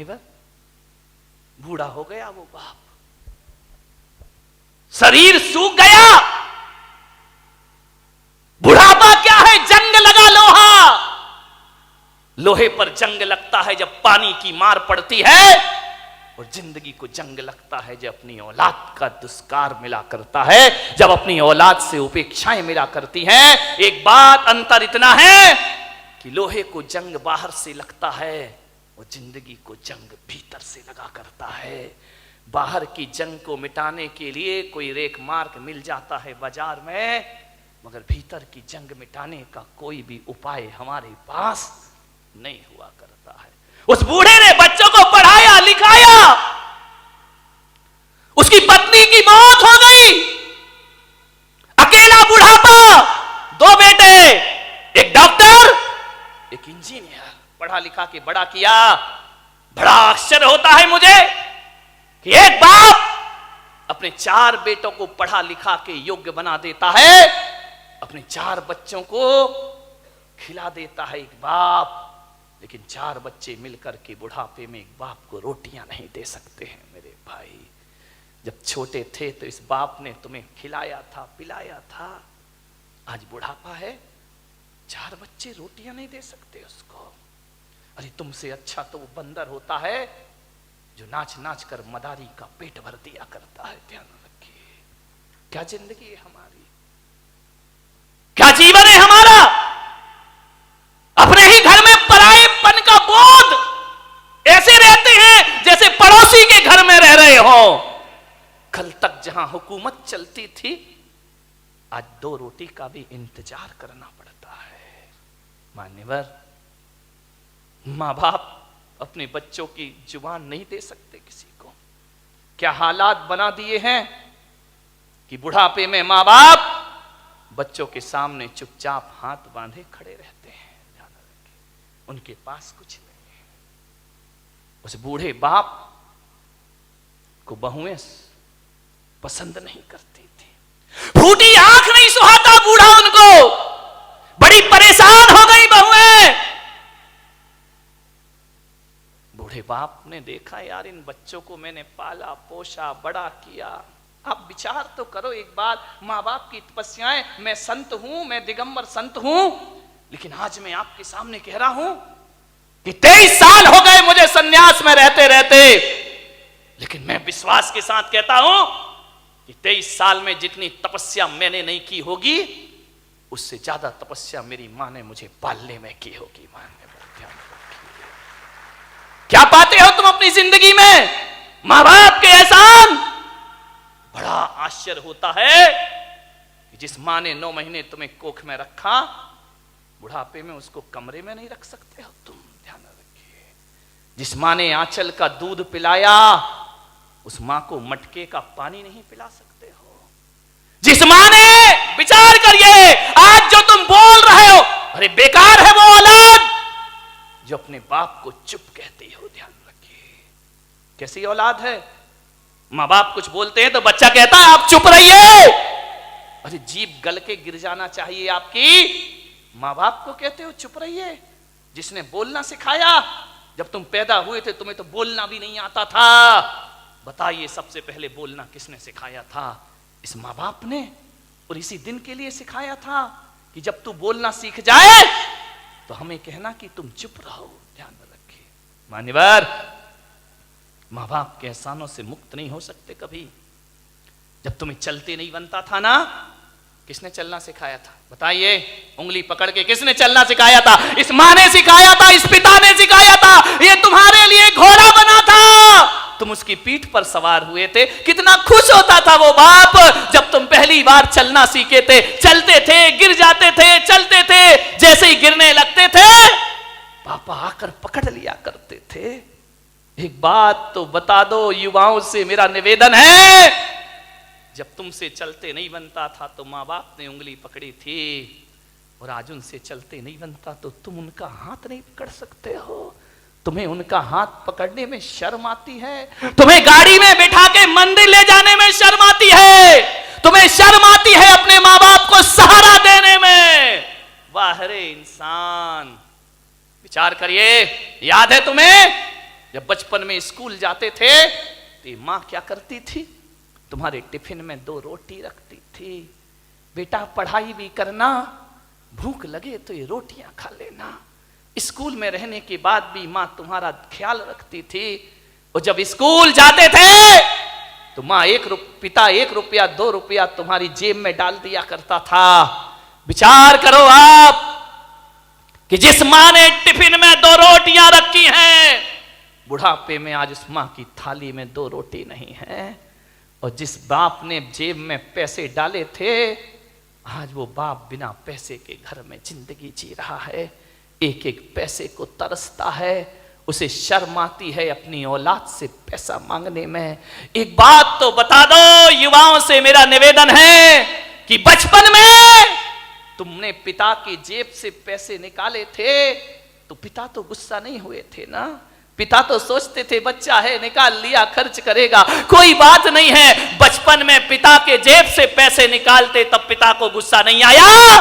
बूढ़ा हो गया वो बाप, शरीर सूख गया। बुढ़ापा क्या है? जंग लगा लोहा। लोहे पर जंग लगता है जब पानी की मार पड़ती है, और जिंदगी को जंग लगता है जब अपनी औलाद का दुष्कार मिला करता है, जब अपनी औलाद से उपेक्षाएं मिला करती हैं। एक बात अंतर इतना है कि लोहे को जंग बाहर से लगता है, वो जिंदगी को जंग भीतर से लगा करता है। बाहर की जंग को मिटाने के लिए कोई रेख मार्क मिल जाता है बाजार में, मगर भीतर की जंग मिटाने का कोई भी उपाय हमारे पास नहीं हुआ करता है। उस बूढ़े ने बच्चों को पढ़ाया लिखाया, उसकी पत्नी की मौत हो गई, अकेला बुढ़ापा, 2 बेटे, एक डॉक्टर, एक इंजीनियर, पढ़ा लिखा के बड़ा किया। बड़ा आश्चर्य होता है मुझे कि एक बाप अपने 4 बेटों को पढ़ा लिखा के योग्य बना देता है, अपने 4 बच्चों को खिला देता है एक बाप, लेकिन 4 बच्चे मिलकर के बुढ़ापे में एक बाप को रोटियां नहीं दे सकते हैं। मेरे भाई, जब छोटे थे तो इस बाप ने तुम्हें खिलाया था, पिलाया था, आज बुढ़ापा है, 4 बच्चे रोटियां नहीं दे सकते उसको। अरे तुमसे अच्छा तो वो बंदर होता है जो नाच नाच कर मदारी का पेट भर दिया करता है। ध्यान रखिए, क्या जिंदगी है हमारी, क्या जीवन है हमारा। अपने ही घर में परायेपन का बोध, ऐसे रहते हैं जैसे पड़ोसी के घर में रह रहे हो। कल तक जहां हुकूमत चलती थी, आज 2 रोटी का भी इंतजार करना पड़ता है। मान्यवर, माँ बाप अपने बच्चों की जुबान नहीं दे सकते किसी को। क्या हालात बना दिए हैं कि बुढ़ापे में माँ बाप बच्चों के सामने चुपचाप हाथ बांधे खड़े रहते हैं। ध्यान रखिए, उनके पास कुछ नहीं है। उस बूढ़े बाप को बहुएं पसंद नहीं करती थी, फूटी आंख नहीं सुहाता बूढ़ा उनको, बड़ी परेशान हो गई बहुएं। बूढ़े बाप ने देखा, यार इन बच्चों को मैंने पाला पोसा बड़ा किया, आप विचार तो करो एक बार, माँ बाप की तपस्याएं, मैं संत हूं, मैं दिगंबर संत हूं, लेकिन आज मैं आपके सामने कह रहा हूं कि 23 साल हो गए मुझे सन्यास में रहते रहते, लेकिन मैं विश्वास के साथ कहता हूं कि 23 साल में जितनी तपस्या मैंने नहीं की होगी, उससे ज्यादा तपस्या मेरी मां ने मुझे पालने में की होगी। क्या पाते हो तुम अपनी जिंदगी में? मां बाप के एहसान। बड़ा आश्चर्य होता है कि जिस मां ने 9 महीने तुम्हें कोख में रखा, बुढ़ापे में उसको कमरे में नहीं रख सकते हो तुम। ध्यान रखिए, जिस मां ने आंचल का दूध पिलाया, उस मां को मटके का पानी नहीं पिला सकते हो। जिस मां ने, विचार करिए, आज जो तुम बोल रहे हो, अरे बेकार है वो औलाद जो अपने बाप को चुप कहती हो। ध्यान रखिए, कैसी औलाद है? मां बाप कुछ बोलते हैं तो बच्चा कहता है आप चुप रहिए। अरे जीभ गल के गिर जाना चाहिए आपकी। मां बाप को कहते हो चुप रहिए, जिसने बोलना सिखाया। जब तुम पैदा हुए थे तुम्हें तो बोलना भी नहीं आता था। बताइए, सबसे पहले बोलना किसने सिखाया था? इस मां बाप ने। और इसी दिन के लिए सिखाया था कि जब तू बोलना सीख जाए तो हमें कहना कि तुम चुप रहो। ध्यान रखिए मान्यवर, मां बाप के एहसानों से मुक्त नहीं हो सकते कभी। जब तुम्हें चलते नहीं बनता था ना, किसने चलना सिखाया था? बताइए, उंगली पकड़ के किसने चलना सिखाया था? इस मां ने सिखाया था, इस पिता ने सिखाया था। ये तुम्हारे लिए घोड़ा बना था, तुम उसकी पीठ पर सवार हुए थे। कितना खुश होता था वो बाप जब तुम पहली बार चलना सीखे थे। चलते थे, गिर जाते थे, चलते थे, जैसे ही गिरने लगते थे पापा आकर पकड़ लिया करते थे। एक बात तो बता दो, युवाओं से मेरा निवेदन है, जब तुमसे चलते नहीं बनता था तो माँ बाप ने उंगली पकड़ी थी, और आज उनसे चलते नहीं बनता तो तुम उनका हाथ नहीं पकड़ सकते हो। तुम्हें उनका हाथ पकड़ने में शर्म आती है, तुम्हें गाड़ी में बिठा के मंदिर ले जाने में शर्म आती है, तुम्हें शर्म आती है अपने माँ बाप को सहारा देने में। वाह रे इंसान, विचार करिए। याद है तुम्हें जब बचपन में स्कूल जाते थे तो माँ क्या करती थी, तुम्हारे टिफिन में 2 रोटी रखती थी, बेटा पढ़ाई भी करना, भूख लगे तो ये रोटियां खा लेना। स्कूल में रहने के बाद भी माँ तुम्हारा ख्याल रखती थी। और जब स्कूल जाते थे तो माँ पिता 1 रुपया 2 रुपया तुम्हारी जेब में डाल दिया करता था। विचार करो आप कि जिस माँ ने टिफिन में 2 रोटियां रखी हैं, बुढ़ापे में आज उस माँ की थाली में 2 रोटी नहीं है। और जिस बाप ने जेब में पैसे डाले थे, आज वो बाप बिना पैसे के घर में जिंदगी जी रहा है, एक एक पैसे को तरसता है, उसे शर्म आती है अपनी औलाद से पैसा मांगने में। एक बात तो बता दो, युवाओं से मेरा निवेदन है कि बचपन में तुमने पिता की जेब से पैसे निकाले थे तो पिता तो गुस्सा नहीं हुए थे ना? पिता तो सोचते थे बच्चा है, निकाल लिया, खर्च करेगा, कोई बात नहीं है। बचपन में पिता के जेब से पैसे निकालते तब पिता को गुस्सा नहीं आया।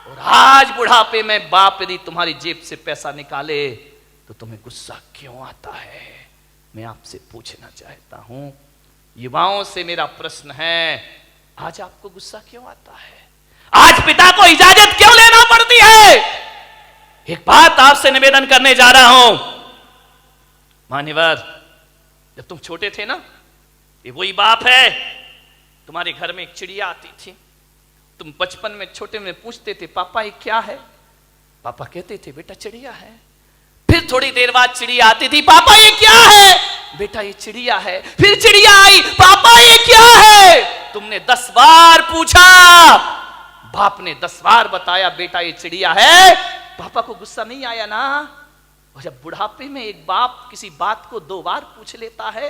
और आज बुढ़ापे में बाप यदि तुम्हारी जेब से पैसा निकाले तो तुम्हें गुस्सा क्यों आता है? मैं आपसे पूछना चाहता हूं, युवाओं से मेरा प्रश्न है, आज आपको गुस्सा क्यों आता है? आज पिता को इजाजत क्यों लेना पड़ती है? एक बात आपसे निवेदन करने जा रहा हूं, मान्यवर, जब तुम छोटे थे ना, ये वही बाप है, तुम्हारे घर में एक चिड़िया आती थी, तुम बचपन में छोटे में पूछते थे पापा ये क्या है? पापा कहते थे बेटा चिड़िया है। फिर थोड़ी देर बाद चिड़िया आती थी, पापा ये क्या है? बेटा ये चिड़िया है। फिर चिड़िया आई, पापा ये क्या है? तुमने 10 बार पूछा, बाप ने 10 बार बताया बेटा ये चिड़िया है। पापा को गुस्सा नहीं आया ना? और जब बुढ़ापे में एक बाप किसी बात को 2 बार पूछ लेता है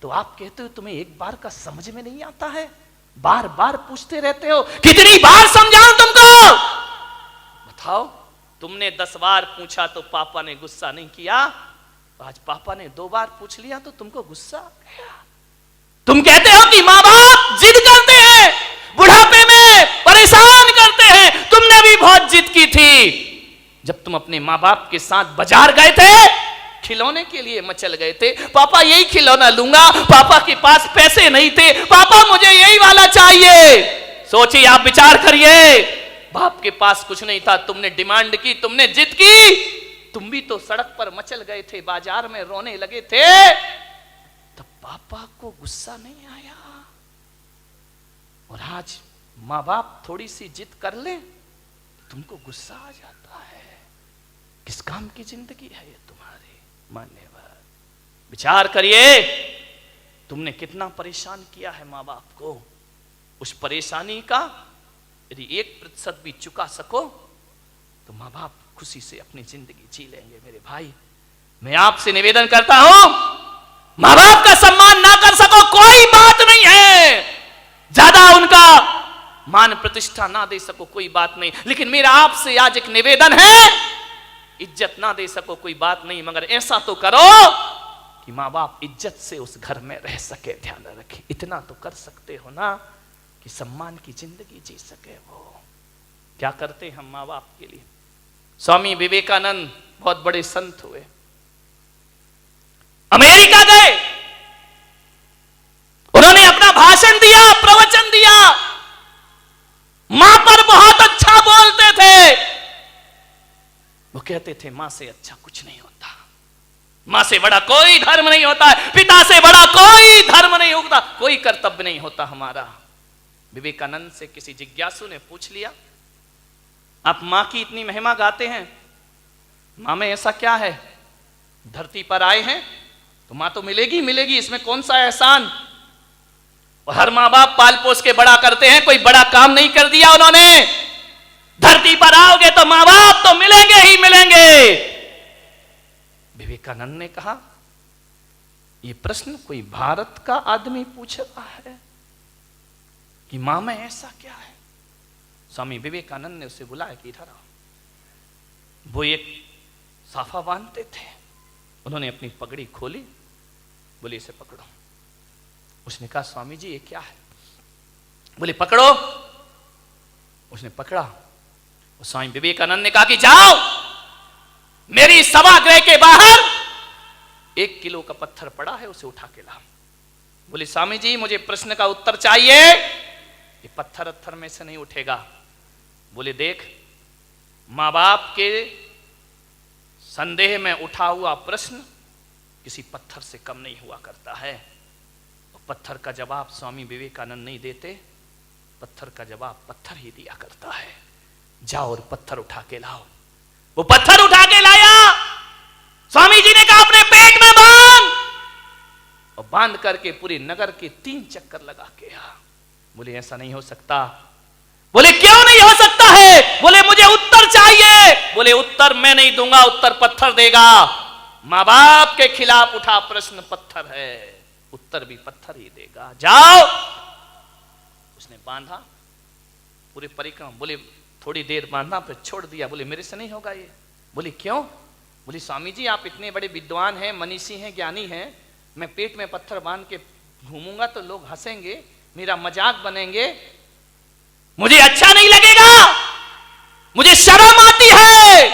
तो आप कहते हो तुम्हें एक बार का समझ में नहीं आता है, बार बार पूछते रहते हो। कितनी बार समझाऊं तुमको? बताओ, तुमने 10 बार पूछा तो पापा ने गुस्सा नहीं किया, आज पापा ने 2 बार पूछ लिया तो तुमको गुस्सा आ गया। तुम कहते हो कि माँ बाप जिद करते हैं, बुढ़ापे में परेशान करते हैं। तुमने भी बहुत जिद की थी जब तुम अपने माँ बाप के साथ बाजार गए थे, खिलौने के लिए मचल गए थे, पापा यही खिलौना लूंगा, पापा के पास पैसे नहीं थे, पापा मुझे यही वाला चाहिए। सोचिए, आप विचार करिए, बाप के पास कुछ नहीं था, तुमने डिमांड की, तुमने जिद की, तुम भी तो सड़क पर मचल गए थे, बाजार में रोने लगे थे, तब पापा को गुस्सा नहीं आया। और आज माँ बाप थोड़ी सी जिद कर ले तुमको गुस्सा आ जाता है। किस काम की जिंदगी है ये तुम्हारी? मान्यवर, विचार करिए, तुमने कितना परेशान किया है माँ बाप को। उस परेशानी का यदि 1% भी चुका सको तो माँ बाप खुशी से अपनी जिंदगी जी लेंगे। मेरे भाई, मैं आपसे निवेदन करता हूं, माँ बाप का सम्मान ना कर सको कोई बात नहीं है, ज्यादा उनका मान प्रतिष्ठा ना दे सको कोई बात नहीं, लेकिन मेरा आपसे आज एक निवेदन है, इज्जत ना दे सको कोई बात नहीं, मगर ऐसा तो करो कि माँ बाप इज्जत से उस घर में रह सके, ध्यान रखे। इतना तो कर सकते हो ना कि सम्मान की जिंदगी जी सके। वो क्या करते हम माँ बाप के लिए? स्वामी विवेकानंद बहुत बड़े संत हुए, अमेरिका गए, उन्होंने अपना भाषण दिया, प्रवचन दिया, मां पर बहुत अच्छा बोलते थे। वो कहते थे मां से अच्छा कुछ नहीं होता, मां से बड़ा कोई धर्म नहीं होता है, पिता से बड़ा कोई धर्म नहीं होता, कोई कर्तव्य नहीं होता हमारा। विवेकानंद से किसी जिज्ञासु ने पूछ लिया, आप मां की इतनी महिमा गाते हैं, मां में ऐसा क्या है? धरती पर आए हैं तो मां तो मिलेगी मिलेगी, इसमें कौन सा एहसान? और हर मां बाप पाल पोस के बड़ा करते हैं, कोई बड़ा काम नहीं कर दिया उन्होंने। धरती पर आओगे तो मां बाप तो मिलेंगे ही मिलेंगे। विवेकानंद ने कहा, यह प्रश्न कोई भारत का आदमी पूछ रहा है कि मां में ऐसा क्या है? स्वामी विवेकानंद ने उसे बुलाया कि इधर आओ। वो एक साफा बांधते थे, उन्होंने अपनी पगड़ी खोली, बोले इसे पकड़ो। उसने कहा स्वामी जी ये क्या है? बोले पकड़ो। उसने पकड़ा। स्वामी विवेकानंद ने कहा कि जाओ मेरी सभागृह के बाहर 1 किलो का पत्थर पड़ा है, उसे उठा के लाओ। बोले स्वामी जी मुझे प्रश्न का उत्तर चाहिए। ये पत्थर अत्थर में से नहीं उठेगा। बोले देख, मां बाप के संदेह में उठा हुआ प्रश्न किसी पत्थर से कम नहीं हुआ करता है। और पत्थर का जवाब स्वामी विवेकानंद नहीं देते, पत्थर का जवाब पत्थर ही दिया करता है। जाओ और पत्थर उठा के लाओ। वो पत्थर उठा के लाया। स्वामी जी ने कहा अपने पेट में बांध, और बांध करके पूरे नगर के 3 चक्कर लगा के आ। बोले ऐसा नहीं हो सकता। बोले क्यों नहीं हो सकता है? बोले मुझे उत्तर चाहिए। बोले उत्तर मैं नहीं दूंगा, उत्तर पत्थर देगा। मां बाप के खिलाफ उठा प्रश्न पत्थर है, उत्तर भी पत्थर ही देगा। जाओ। उसने बांधा पूरे परिक्रमा। बोले थोड़ी देर बांधा फिर छोड़ दिया। बोले मेरे से नहीं होगा ये। बोले क्यों? बोले स्वामी जी आप इतने बड़े विद्वान हैं, मनीषी हैं, ज्ञानी हैं, मैं पेट में पत्थर बांध के घूमूंगा तो लोग हंसेंगे, मेरा मजाक बनेंगे, मुझे अच्छा नहीं लगेगा, मुझे शर्म आती है।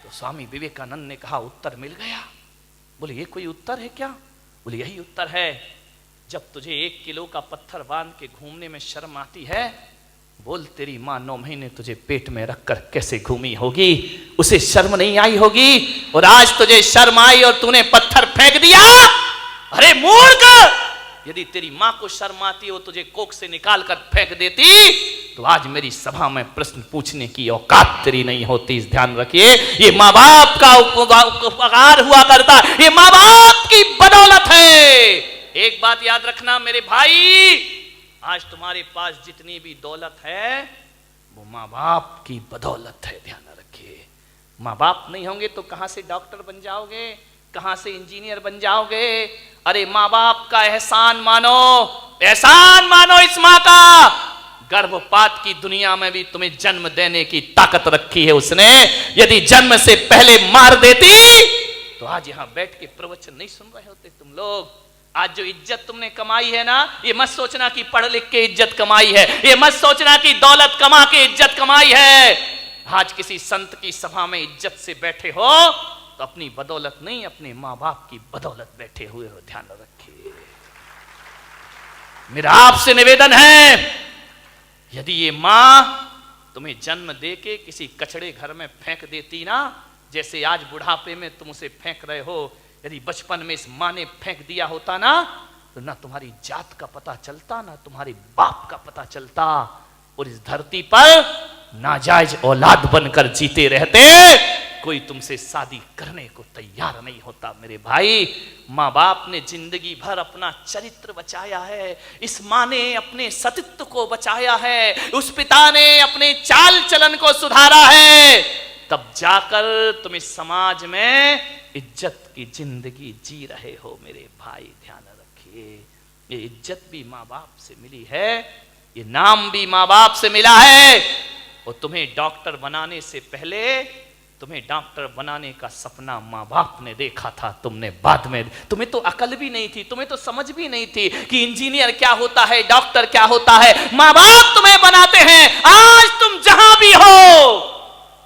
तो स्वामी विवेकानंद ने कहा उत्तर मिल गया। बोले ये कोई उत्तर है क्या? बोले यही उत्तर है। जब तुझे 1 किलो का पत्थर बांध के घूमने में शर्म आती है, बोल तेरी मां 9 महीने तुझे पेट में रखकर कैसे घूमी होगी, उसे शर्म नहीं आई होगी। और आज तुझे शर्म आई और तूने पत्थर फेंक दिया। अरे मूर्ख, यदि तेरी मां को शर्म आती हो तुझे कोख से निकाल कर फेंक देती तो आज मेरी सभा में प्रश्न पूछने की औकात तेरी नहीं होती। इस ध्यान रखिए, ये मां बाप का उपकार हुआ करता, ये मां बाप की बदौलत है। एक बात याद रखना मेरे भाई, आज तुम्हारे पास जितनी भी दौलत है वो मां बाप की बदौलत है। ध्यान रखिए, मां बाप नहीं होंगे तो कहां से डॉक्टर बन जाओगे, कहां से इंजीनियर बन जाओगे? अरे मां बाप का एहसान मानो, एहसान मानो इस मां का। गर्भपात की दुनिया में भी तुम्हें जन्म देने की ताकत रखी है उसने। यदि जन्म से पहले मार देती तो आज यहां बैठ के प्रवचन नहीं सुन रहे होते तुम लोग। आज जो इज्जत तुमने कमाई है ना, ये मत सोचना कि पढ़ लिख के इज्जत कमाई है, ये मत सोचना कि दौलत कमा के इज्जत कमाई है। आज किसी संत की सभा में इज्जत से बैठे हो तो अपनी बदौलत नहीं, अपने मां बाप की बदौलत बैठे हुए हो। ध्यान रखिए, मेरा आपसे निवेदन है, यदि ये मां तुम्हें जन्म देके किसी कचड़े घर में फेंक देती ना, जैसे आज बुढ़ापे में तुम उसे फेंक रहे हो, यदि बचपन में इस मां ने फेंक दिया होता ना तो ना तुम्हारी जात का पता चलता, ना तुम्हारे बाप का पता चलता, और इस धरती पर नाजायज औलाद बनकर जीते रहते। कोई तुमसे शादी करने को तैयार नहीं होता। मेरे भाई, माँ बाप ने जिंदगी भर अपना चरित्र बचाया है, इस माँ ने अपने सतीत्व को बचाया है, उस पिता ने अपने चाल चलन को सुधारा है, तब जाकर तुम इस समाज में इज्जत की जिंदगी जी रहे हो। मेरे भाई ध्यान रखिए, ये इज्जत भी माँ बाप से मिली है, ये नाम भी माँ बाप से मिला है। और तुम्हें डॉक्टर बनाने से पहले तुम्हें डॉक्टर बनाने का सपना माँ बाप ने देखा था, तुमने बाद में, तुम्हें तो अकल भी नहीं थी, तुम्हें तो समझ भी नहीं थी कि इंजीनियर क्या होता है, डॉक्टर क्या होता है। माँ बाप तुम्हें बनाते हैं। आज तुम जहां भी हो,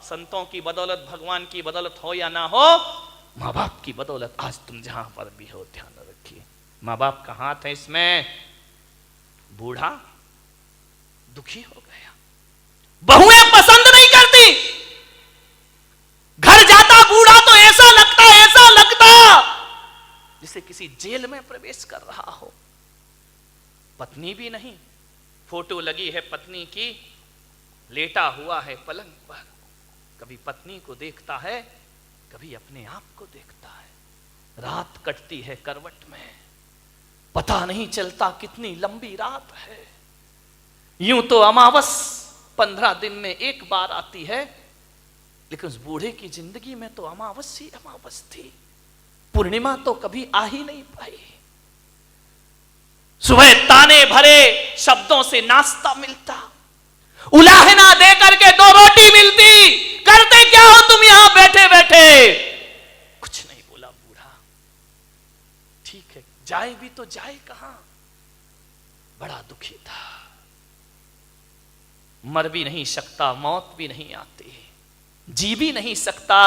संतों की बदौलत, भगवान की बदौलत हो या ना हो, माँ बाप की बदौलत आज तुम जहां पर भी हो। ध्यान रखिए, माँ बाप का हाथ है इसमें। बूढ़ा दुखी हो गया, बहुएं पसंद नहीं करती, घर जाता बूढ़ा तो ऐसा लगता जैसे किसी जेल में प्रवेश कर रहा हो। पत्नी भी नहीं, फोटो लगी है पत्नी की, लेटा हुआ है पलंग पर, कभी पत्नी को देखता है, कभी अपने आप को देखता है। रात कटती है करवट में, पता नहीं चलता कितनी लंबी रात है। यूं तो अमावस 15 दिन में एक बार आती है, लेकिन उस बूढ़े की जिंदगी में तो अमावस ही अमावस थी, पूर्णिमा तो कभी आ ही नहीं पाई। सुबह ताने भरे शब्दों से नाश्ता मिलता, उलाहना दे करके 2 रोटी मिलती, करते क्या हो तुम यहां बैठे बैठे? कुछ नहीं बोला बूढ़ा। ठीक है, जाए भी तो जाए कहां? बड़ा दुखी था, मर भी नहीं सकता, मौत भी नहीं आती, जी भी नहीं सकता,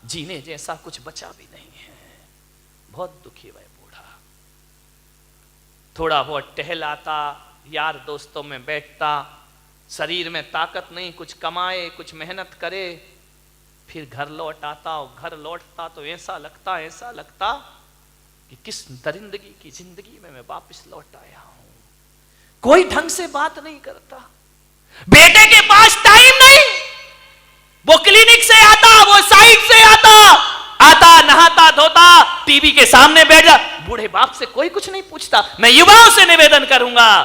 जीने जैसा कुछ बचा भी नहीं है। बहुत दुखी वह बूढ़ा। थोड़ा बहुत टहलाता, यार दोस्तों में बैठता, शरीर में ताकत नहीं, कुछ कमाए, कुछ मेहनत करे, फिर घर लौट आता। और घर लौटता तो ऐसा लगता कि किस दरिंदगी की जिंदगी में मैं वापस लौट आया हूं। कोई ढंग से बात नहीं करता, बेटे के पास टाइम नहीं, वो क्लिनिक से आता, वो साइट से आता नहाता धोता, टीवी के सामने बैठ जा। बूढ़े बाप से कोई कुछ नहीं पूछता। मैं युवाओं से निवेदन करूंगा,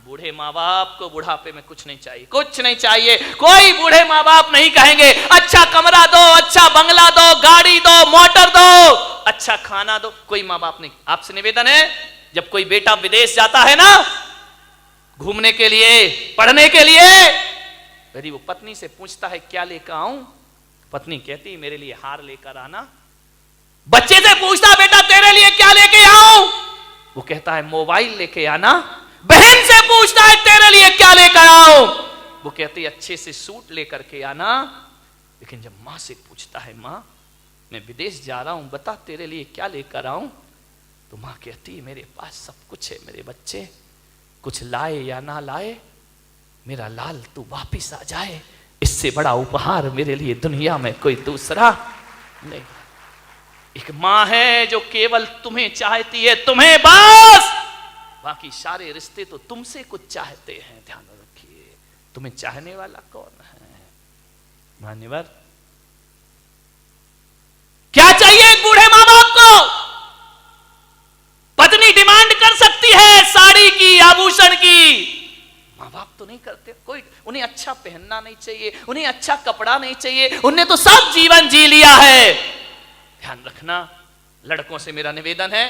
बूढ़े माँ बाप को बुढ़ापे में कुछ नहीं चाहिए, कुछ नहीं चाहिए। कोई बूढ़े माँ बाप नहीं कहेंगे अच्छा कमरा दो, अच्छा बंगला दो, गाड़ी दो, मोटर दो, अच्छा खाना दो। कोई माँ बाप नहीं। आपसे निवेदन है, जब कोई बेटा विदेश जाता है ना घूमने के लिए, पढ़ने के लिए, यदि वो पत्नी से पूछता है क्या लेकर आऊं, पत्नी कहती मेरे लिए हार लेकर आना। बच्चे से पूछता बेटा तेरे लिए क्या लेके आऊं, वो कहता है मोबाइल लेके आना। बहन से पूछता है तेरे लिए क्या लेकर आऊं, वो कहती अच्छे से सूट लेकर के आना। लेकिन जब मां से पूछता है मां मैं विदेश जा रहा हूं, बता तेरे लिए क्या लेकर आऊं, तो मां कहती है मेरे पास सब कुछ है मेरे बच्चे, कुछ लाए या ना लाए, मेरा लाल तू वापिस आ जाए, इससे बड़ा उपहार मेरे लिए दुनिया में कोई दूसरा नहीं। एक मां है जो केवल तुम्हें चाहती है, तुम्हें बस, बाकी सारे रिश्ते तो तुमसे कुछ चाहते हैं। ध्यान रखिए, तुम्हें चाहने वाला कौन है? मान्यवर, क्या चाहिए एक बूढ़े मां बाप को? पत्नी डिमांड कर सकती है साड़ी की, आभूषण की, माँ बाप तो नहीं करते। कोई उन्हें अच्छा पहनना नहीं चाहिए, उन्हें अच्छा कपड़ा नहीं चाहिए, उन्हें तो सब जीवन जी लिया है। ध्यान रखना, लड़कों से मेरा निवेदन है,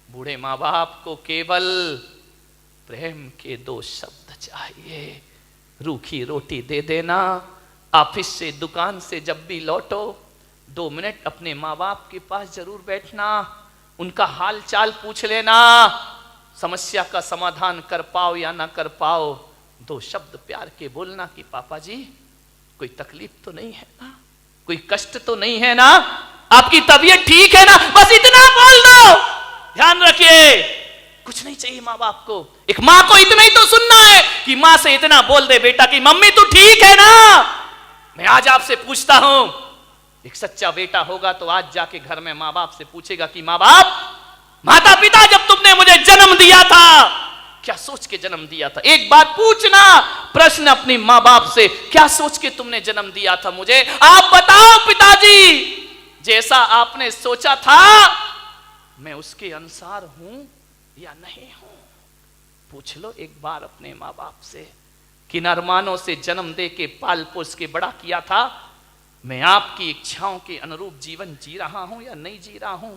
बूढ़े माँ बाप को केवल प्रेम के 2 शब्द चाहिए। रूखी रोटी दे देना, ऑफिस से दुकान से जब भी लौटो 2 मिनट अपने माँ बाप के पास जरूर बैठना, उनका हाल चाल पूछ लेना, समस्या का समाधान कर पाओ या ना कर पाओ 2 शब्द प्यार के बोलना कि पापा जी कोई तकलीफ तो नहीं है ना, कोई कष्ट तो नहीं है ना, आपकी तबीयत ठीक है ना, बस इतना बोल दो। ध्यान रखिए, कुछ नहीं चाहिए माँ बाप को। एक माँ को इतना ही तो सुनना है कि माँ से इतना बोल दे बेटा कि मम्मी तू ठीक है ना। मैं आज आपसे पूछता हूं, एक सच्चा बेटा होगा तो आज जाके घर में माँ बाप से पूछेगा कि माँ बाप, माता पिता जब तुमने मुझे जन्म दिया था क्या सोच के जन्म दिया था? एक बात पूछना प्रश्न अपनी माँ बाप से, क्या सोच के तुमने जन्म दिया था मुझे? आप बताओ पिताजी, जैसा आपने सोचा था मैं उसके अनुसार हूं या नहीं हूं? पूछ लो एक बार अपने माँ बाप से। किन अरमानों से जन्म दे के पाल पोस के बड़ा किया था, मैं आपकी इच्छाओं के अनुरूप जीवन जी रहा हूं या नहीं जी रहा हूं?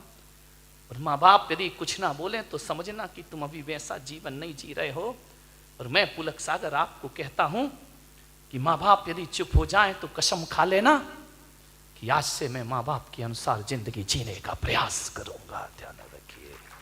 और माँ बाप यदि कुछ ना बोले तो समझना कि तुम अभी वैसा जीवन नहीं जी रहे हो। और मैं पुलक सागर आपको कहता हूं कि माँ बाप यदि चुप हो जाएं तो कसम खा लेना कि आज से मैं माँ बाप के अनुसार जिंदगी जीने का प्रयास करूंगा। ध्यान रखिए।